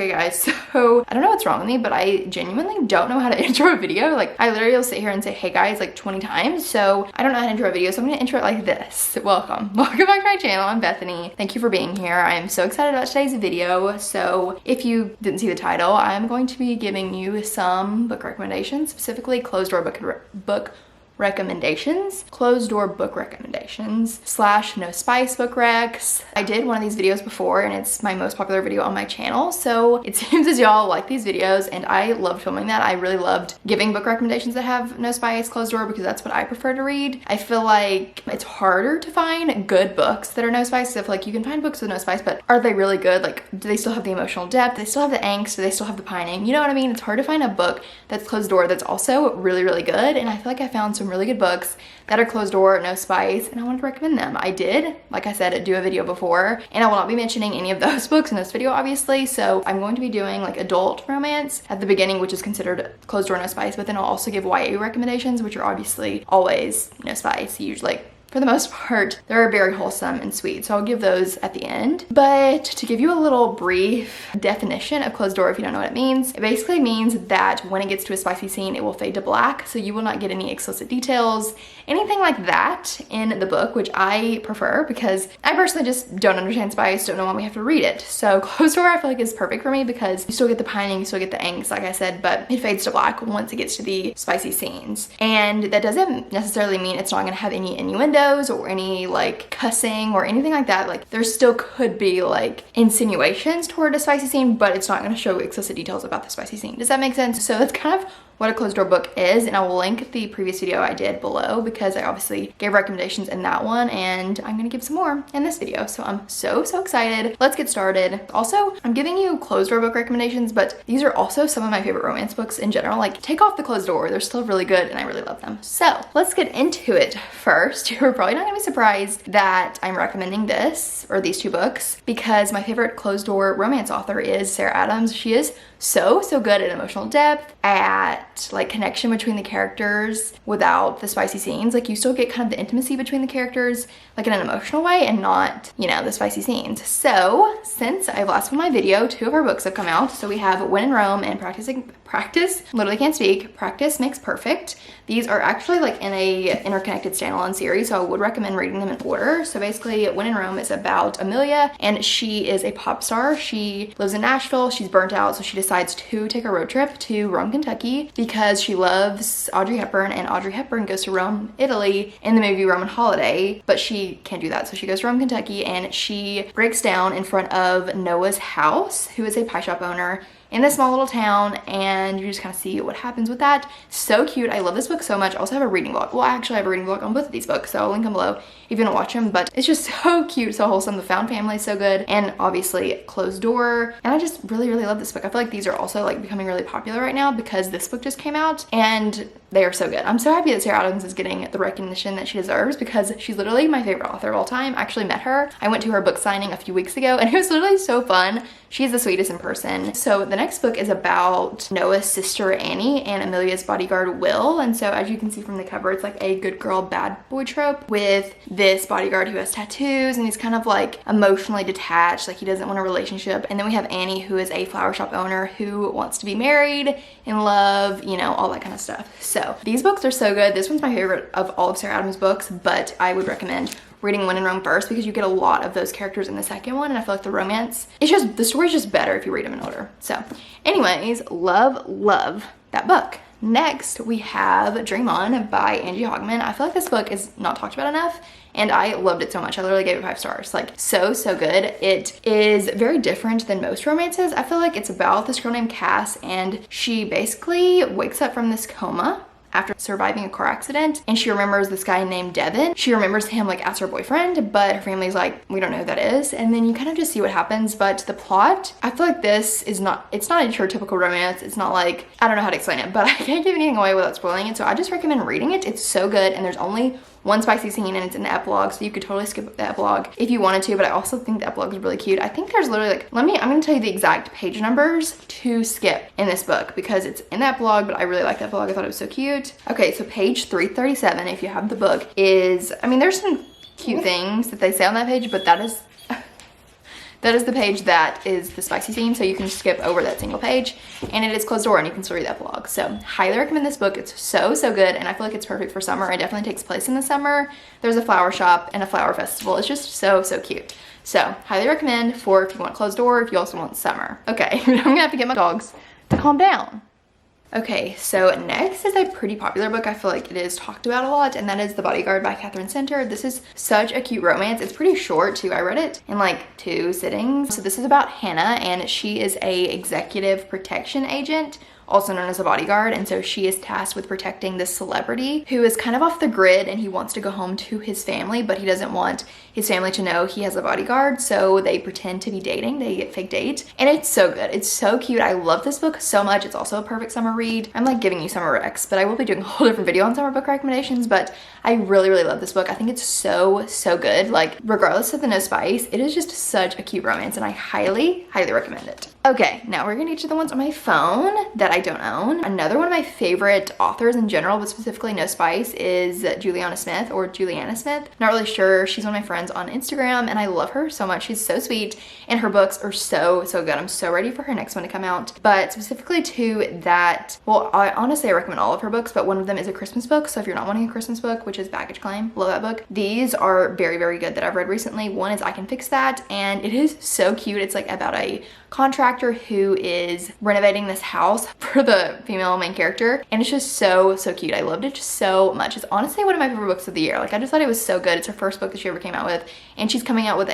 Okay guys, so I don't know what's wrong with me, but I genuinely don't know how to intro a video. Like I literally will sit here and say, hey guys, like 20 times. So I don't know how to intro a video. So I'm gonna intro it like this. Welcome back to my channel. I'm Bethany. Thank you for being here. I am so excited about today's video. So if you didn't see the title, I'm going to be giving you some book recommendations, specifically closed door book recommendations, closed door book recommendations / no spice book recs. I did one of these videos before and it's my most popular video on my channel, so it seems as y'all like these videos and I loved filming that. I really loved giving book recommendations that have no spice, closed door, because that's what I prefer to read. I feel like it's harder to find good books that are no spice. I feel like you can find books with no spice, but are they really good? Like, do they still have the emotional depth? Do they still have the angst? Do they still have the pining? You know what I mean? It's hard to find a book that's closed door that's also really, really good, and I feel like I found some really good books that are closed door, no spice, and I wanted to recommend them. I did, like I said, do a video before, and I will not be mentioning any of those books in this video, obviously, so I'm going to be doing like adult romance at the beginning, which is considered closed door, no spice, but then I'll also give YA recommendations, which are obviously always no spice, usually. For the most part, they're very wholesome and sweet, so I'll give those at the end. But to give you a little brief definition of closed door, if you don't know what it means, it basically means that when it gets to a spicy scene, it will fade to black, so you will not get any explicit details, anything like that in the book, which I prefer because I personally just don't understand spice, don't know why we have to read it. So closed door I feel like is perfect for me because you still get the pining, you still get the angst, like I said, but it fades to black once it gets to the spicy scenes. And that doesn't necessarily mean it's not gonna have any innuendo or any like cussing or anything like that. Like there still could be like insinuations toward a spicy scene, but it's not going to show explicit details about the spicy scene. Does that make sense? So that's kind of what a closed door book is, and I will link the previous video I did below because I obviously gave recommendations in that one, and I'm gonna give some more in this video. So I'm so excited. Let's get started. Also, I'm giving you closed door book recommendations, but these are also some of my favorite romance books in general. Like take off the closed door, they're still really good and I really love them. So let's get into it. First, you're probably not gonna be surprised that I'm recommending this or these two books because my favorite closed door romance author is Sarah Adams. She is so good at emotional depth, at like connection between the characters without the spicy scenes. Like you still get kind of the intimacy between the characters like in an emotional way and not, you know, the spicy scenes. So since I've last filmed my video, two of our books have come out. So we have When in Rome and Practice, literally can't speak, Practice Makes Perfect. These are actually like in a interconnected standalone series, so I would recommend reading them in order. So basically When in Rome is about Amelia, and she is a pop star. She lives in Nashville, she's burnt out, so she decides to take a road trip to Rome, Kentucky because she loves Audrey Hepburn, and Audrey Hepburn goes to Rome, Italy in the movie Roman Holiday, but she can't do that. So she goes to Rome, Kentucky, and she breaks down in front of Noah's house, who is a pie shop owner in this small little town, and you just kind of see what happens with that. So cute. I love this book so much. I also have a reading vlog. Well, I actually have a reading vlog on both of these books, so I'll link them below if you want to watch them, but it's just so cute, so wholesome. The found family is so good, and obviously closed door, and I just really love this book. I feel like these are also like becoming really popular right now because this book just came out and they are so good. I'm so happy that Sarah Adams is getting the recognition that she deserves because she's literally my favorite author of all time. I actually met her. I went to her book signing a few weeks ago and it was literally so fun. She's the sweetest in person. So the next book is about Noah's sister Annie and Amelia's bodyguard Will. And so as you can see from the cover, it's like a good girl, bad boy trope with this bodyguard who has tattoos and he's kind of like emotionally detached, like he doesn't want a relationship. And then we have Annie, who is a flower shop owner who wants to be married, in love, you know, all that kind of stuff. So these books are so good. This one's my favorite of all of Sarah Adams' books, but I would recommend reading When in Rome first because you get a lot of those characters in the second one, and I feel like the romance, the story's just better if you read them in order. So anyways, love that book. Next, we have Dream On by Angie Hogman. I feel like this book is not talked about enough, and I loved it so much. I literally gave it 5 stars. Like, so good. It is very different than most romances. I feel like it's about this girl named Cass, and she basically wakes up from this coma after surviving a car accident, and she remembers this guy named Devin. She remembers him like as her boyfriend, but her family's like, we don't know who that is. And then you kind of just see what happens. But the plot, I feel like this is not, it's not a typical romance. It's not like, I don't know how to explain it, but I can't give anything away without spoiling it. So I just recommend reading it. It's so good, and there's only one spicy scene and it's in the epilogue, so you could totally skip the epilogue if you wanted to, but I also think the epilogue is really cute. I think there's literally like, I'm gonna tell you the exact page numbers to skip in this book because it's in the epilogue, but I really like the epilogue. I thought it was so cute. Okay, so page 337, if you have the book, is, I mean, there's some cute things that they say on that page, but that is That is the page that is the spicy theme, so you can skip over that single page, and it is closed door and you can still read that blog. So highly recommend this book. It's so good, and I feel like it's perfect for summer. It definitely takes place in the summer. There's a flower shop and a flower festival. It's just so cute. So highly recommend for if you want closed door, if you also want summer. Okay, I'm gonna have to get my dogs to calm down. Okay, so next is a pretty popular book. I feel like it is talked about a lot, and that is The Bodyguard by Catherine Center. This is such a cute romance. It's pretty short too. I read it in like 2 sittings. So this is about Hannah, and she is a executive protection agent, also known as a bodyguard, and so she is tasked with protecting this celebrity who is kind of off the grid, and he wants to go home to his family, but he doesn't want his family to know he has a bodyguard, so they pretend to be dating. They get fake date, and it's so good. It's so cute. I love this book so much. It's also a perfect summer read. I'm like giving you summer recs, but I will be doing a whole different video on summer book recommendations, but I really love this book. I think it's so good. Like, regardless of the no spice, it is just such a cute romance, and I highly recommend it. Okay, now we're gonna get to the ones on my phone that I don't own. Another one of my favorite authors in general, but specifically no spice, is Juliana Smith, or Juliana Smith. Not really sure. She's one of my friends on Instagram, and I love her so much. She's so sweet, and her books are so good. I'm so ready for her next one to come out. But specifically to that, well, I honestly recommend all of her books, but one of them is a Christmas book. So if you're not wanting a Christmas book, which is Baggage Claim, love that book. These are very good that I've read recently. One is I Can Fix That, and it is so cute. It's like about a contractor who is renovating this house for the female main character, and it's just so cute. I loved it just so much. It's honestly one of my favorite books of the year. Like, I just thought it was so good. It's her first book that she ever came out with, and she's coming out with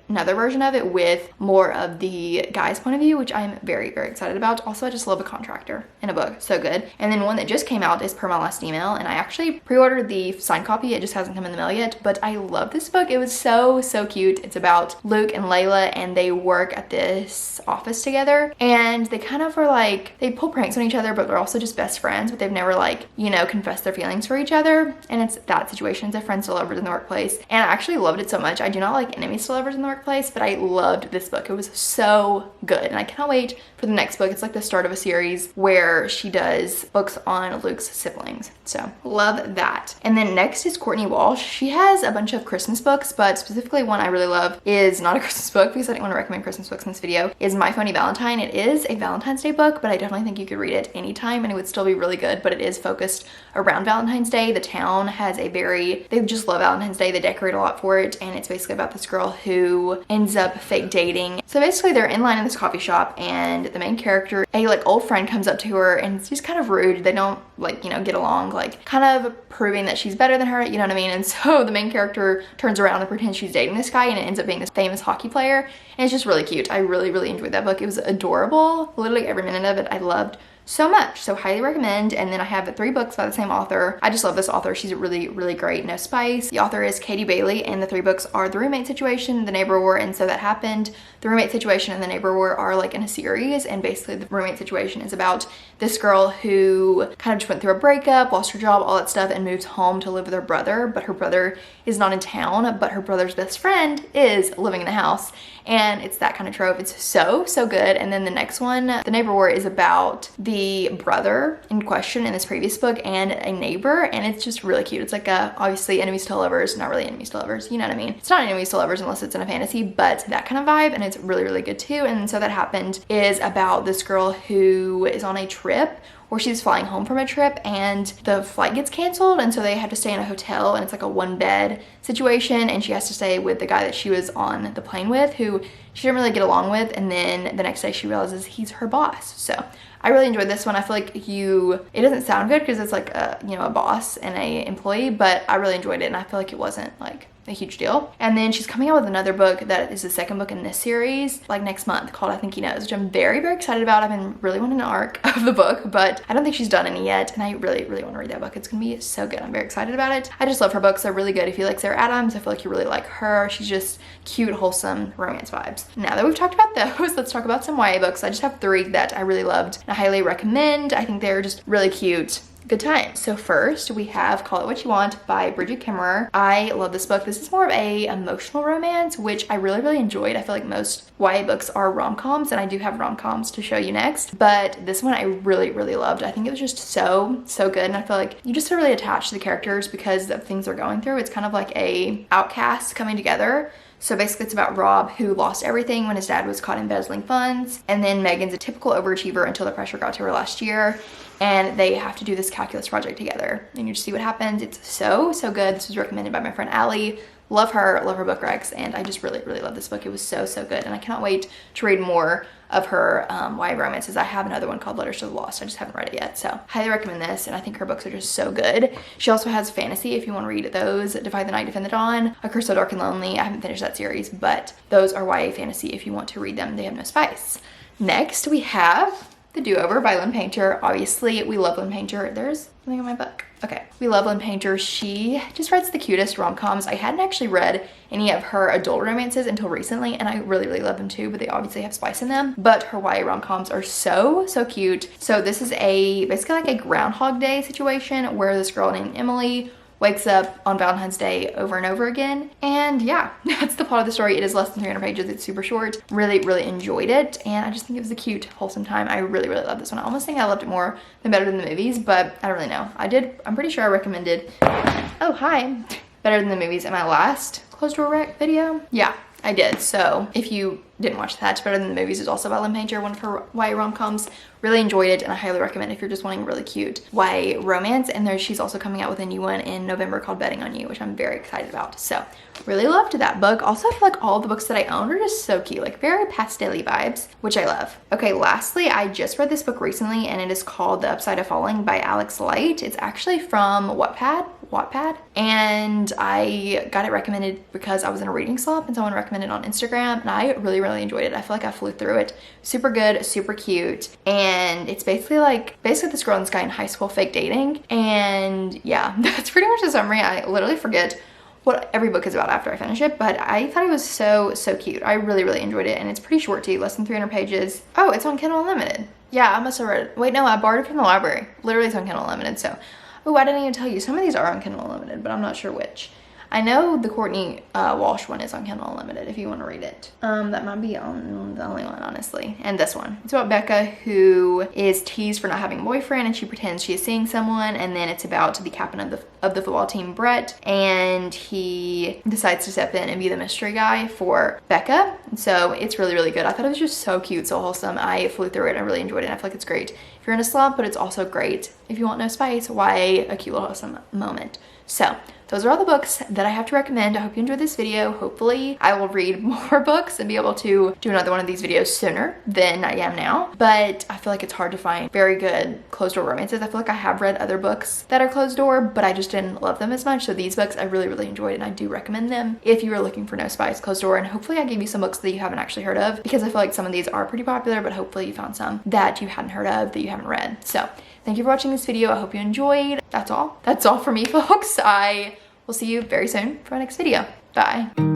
another version of it with more of the guy's point of view, which I'm very excited about. Also, I just love a contractor in a book. So good. And then one that just came out is Per My Last Email, and I actually pre-ordered the signed copy. It just hasn't come in the mail yet, but I love this book. It was so cute. It's about Luke and Layla, and they work at this office together, and they kind of are like, they pull pranks on each other, but they're also just best friends, but they've never, like, you know, confessed their feelings for each other. And it's that situation. It's a friends to lovers in the workplace, and I actually loved it so much. I do not like enemies to lovers in the workplace, but I loved this book. It was so good, and I cannot wait for the next book. It's like the start of a series where she does books on Luke's siblings, so love that. And then next is Courtney Walsh. She has a bunch of Christmas books, but specifically one I really love is not a Christmas book, because I didn't want to recommend Christmas books in this video, is My Funny Valentine. It is a Valentine's Day book, but I definitely think you could read it anytime and it would still be really good, but it is focused around Valentine's Day. The town has they just love Valentine's Day. They decorate a lot for it, and it's basically about this girl who ends up fake dating. So basically they're in line in this coffee shop, and the main character, a like old friend, comes up to her, and she's kind of rude. They don't, like, you know, get along, like kind of proving that she's better than her, you know what I mean? And so the main character turns around and pretends she's dating this guy, and it ends up being this famous hockey player, and it's just really cute. I really enjoyed that book. It was adorable. Literally every minute of it I loved so much, so highly recommend. And then I have 3 books by the same author. I just love this author. She's really great. No spice. The author is Katie Bailey, and the 3 books are The Roommate Situation, The Neighbor War, and So That Happened. The Roommate Situation and The Neighbor War are like in a series, and basically The Roommate Situation is about this girl who kind of just went through a breakup, lost her job, all that stuff, and moves home to live with her brother, but her brother is not in town, but her brother's best friend is living in the house, and it's that kind of trope. It's so good. And then the next one, The Neighbor War, is about the brother in question in this previous book and a neighbor, and it's just really cute. It's like obviously enemies to lovers, not really enemies to lovers, you know what I mean? It's not enemies to lovers unless it's in a fantasy, but that kind of vibe, and it's really good too. And So That Happened is about this girl who is on a trip, where she's flying home from a trip, and the flight gets canceled, and so they have to stay in a hotel, and it's like a 1-bed situation, and she has to stay with the guy that she was on the plane with, who she didn't really get along with, and then the next day she realizes he's her boss. So I really enjoyed this one. I feel like it doesn't sound good because it's like a, you know, a boss and a employee, but I really enjoyed it, and I feel like it wasn't like a huge deal. And then she's coming out with another book that is the second book in this series, like next month, called I Think He Knows, which I'm very excited about. I've been really wanting an arc of the book, but I don't think she's done any yet, and I really want to read that book. It's gonna be so good. I'm very excited about it. I just love her books. They're really good. If you like Sarah Adams, I feel like you really like her. She's just cute, wholesome romance vibes. Now that we've talked about those, let's talk about some YA books. I just have 3 that I really loved and I highly recommend. I think they're just really cute. Good time. So first we have Call It What You Want by Bridget Kimmerer. I love this book. This is more of a emotional romance, which I really enjoyed. I feel like most YA books are rom-coms, and I do have rom-coms to show you next, but this one I really loved. I think it was just so good, and I feel like you just feel really attached to the characters because of things they're going through. It's kind of like a outcast coming together. So basically it's about Rob, who lost everything when his dad was caught embezzling funds. And then Megan's a typical overachiever until the pressure got to her last year. And they have to do this calculus project together. And you just see what happens. It's so good. This was recommended by my friend Allie. Love her book recs, and I just really love this book. It was so good, and I cannot wait to read more of her YA romances. I have another one called Letters to the Lost. I just haven't read it yet, so highly recommend this, and I think her books are just so good. She also has fantasy if you want to read those. Defy the Night, Defend the Dawn, A Curse So Dark and Lonely. I haven't finished that series, but those are YA fantasy if you want to read them. They have no spice. Next, we have The Do-Over by Lynn Painter. Obviously, we love Lynn Painter. There's something in my book. Okay, we love Lynn Painter. She just writes the cutest rom-coms. I hadn't actually read any of her adult romances until recently, and I really love them too, but they obviously have spice in them. But her YA rom-coms are so cute. So this is basically like a Groundhog Day situation where this girl named Emily wakes up on Valentine's Day over and over again. And yeah, that's the plot of the story. It is less than 300 pages. It's super short. Really enjoyed it. And I just think it was a cute, wholesome time. I really love this one. I almost think I loved it more than Better Than the Movies, but I don't really know. I'm pretty sure I recommended, oh, hi, Better Than the Movies in my last closed door rec video. Yeah, I did. So if you didn't watch that, Better Than the Movies is also by Lynn Painter, one of her YA rom-coms. Really enjoyed it, and I highly recommend if you're just wanting a really cute YA romance. And she's also coming out with a new one in November called Betting on You, which I'm very excited about. So really loved that book. Also, I feel like all the books that I own are just so cute, like very pastel-y vibes, which I love. Okay, lastly, I just read this book recently, and it is called The Upside of Falling by Alex Light. It's actually from Wattpad, and I got it recommended because I was in a reading slump and someone recommended it on Instagram, and I really enjoyed it. I feel like I flew through it. Super good, super cute, and it's basically this girl and this guy in high school fake dating, and yeah, that's pretty much the summary. I literally forget what every book is about after I finish it, but I thought it was so cute. I really enjoyed it, and it's pretty short too, less than 300 pages. Oh, it's on Kindle Unlimited. Yeah, I must have read it. Wait, no, I borrowed it from the library. Literally, it's on Kindle Unlimited, so. Oh, I didn't even tell you. Some of these are on Kindle Unlimited, but I'm not sure which. I know the Courtney Walsh one is on Kindle Unlimited if you want to read it. That might be on the only one, honestly. And this one. It's about Becca, who is teased for not having a boyfriend, and she pretends she is seeing someone, and then it's about the captain of the football team, Brett, and he decides to step in and be the mystery guy for Becca. And so it's really good. I thought it was just so cute, so wholesome. I flew through it. I really enjoyed it. I feel like it's great if you're in a slump, but it's also great if you want no spice. Why a cute little wholesome moment. So those are all the books that I have to recommend. I hope you enjoyed this video. Hopefully I will read more books and be able to do another one of these videos sooner than I am now. But I feel like it's hard to find very good closed door romances. I feel like I have read other books that are closed door, but I just didn't love them as much. So these books I really enjoyed, and I do recommend them if you are looking for no spice closed door. And hopefully I gave you some books that you haven't actually heard of, because I feel like some of these are pretty popular, but hopefully you found some that you hadn't heard of, that you haven't read. So thank you for watching this video. I hope you enjoyed. That's all for me, folks. I will see you very soon for my next video. Bye.